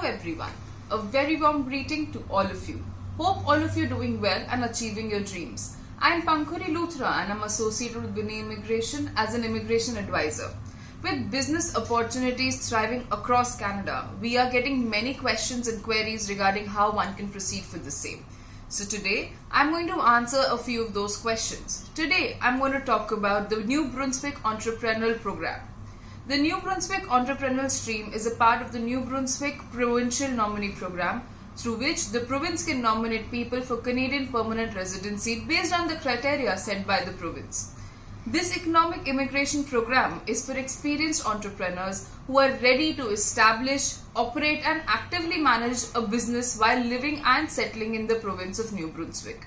everyone, a very warm greeting to all of you. Hope all of you are doing well and achieving your dreams. I am Pankhuri Luthra and I am associated with Vinay Immigration as an immigration advisor. With business opportunities thriving across Canada, we are getting many questions and queries regarding how one can proceed for the same. So today, I'm going to answer a few of those questions. Today, I'm going to talk about the New Brunswick Entrepreneurial Program. The New Brunswick Entrepreneurial Stream is a part of the New Brunswick Provincial Nominee Program, through which the province can nominate people for Canadian permanent residency based on the criteria set by the province. This economic immigration program is for experienced entrepreneurs who are ready to establish, operate and actively manage a business while living and settling in the province of New Brunswick.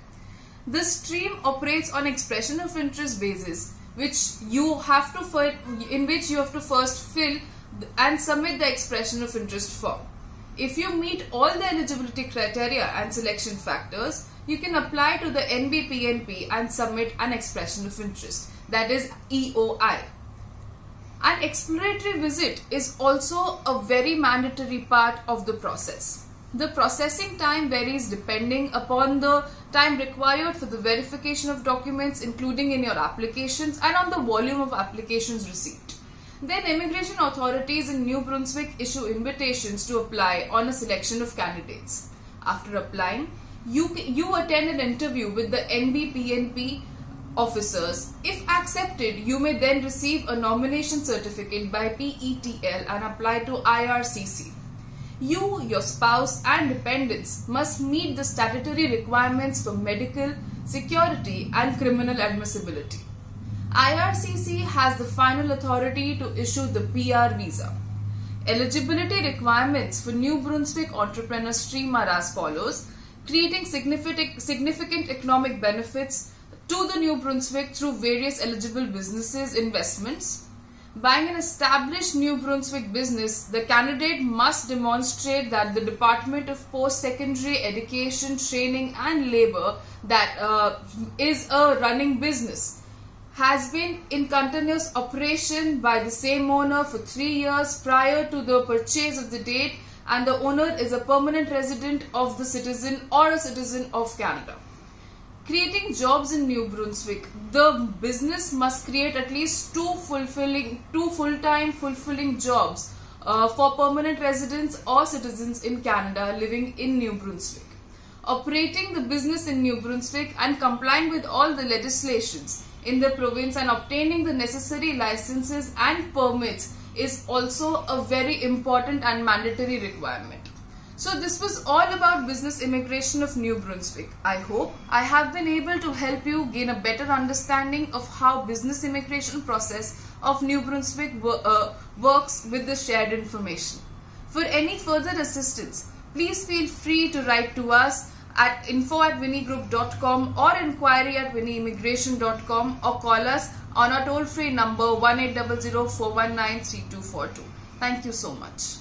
This stream operates on expression of interest basis, in which you have to first fill and submit the expression of interest form. If you meet all the eligibility criteria and selection factors, you can apply to the NBPNP and submit an expression of interest, that is EOI. An exploratory visit is also a very mandatory part of the process. The processing time varies depending upon the time required for the verification of documents, including in your applications, and on the volume of applications received. Then immigration authorities in New Brunswick issue invitations to apply on a selection of candidates. After applying, you attend an interview with the NBPNP officers. If accepted, you may then receive a nomination certificate by PETL and apply to IRCC. You, your spouse and dependents must meet the statutory requirements for medical, security and criminal admissibility. IRCC has the final authority to issue the PR visa. Eligibility requirements for New Brunswick Entrepreneur Stream are as follows: creating significant economic benefits to the New Brunswick through various eligible businesses investments. Buying an established New Brunswick business, the candidate must demonstrate that the Department of Post-Secondary Education, Training and Labour that is a running business has been in continuous operation by the same owner for 3 years prior to the purchase of the date, and the owner is a permanent resident of the citizen or a citizen of Canada. Creating jobs in New Brunswick, the business must create at least two full-time fulfilling jobs for permanent residents or citizens in Canada living in New Brunswick. Operating the business in New Brunswick and complying with all the legislations in the province and obtaining the necessary licenses and permits is also a very important and mandatory requirement. So this was all about business immigration of New Brunswick. I hope I have been able to help you gain a better understanding of how business immigration process of New Brunswick works with the shared information. For any further assistance, please feel free to write to us at info@vinigroup.com or inquiry@viniimmigration.com or call us on our toll-free number 1800 419 3242. Thank you so much.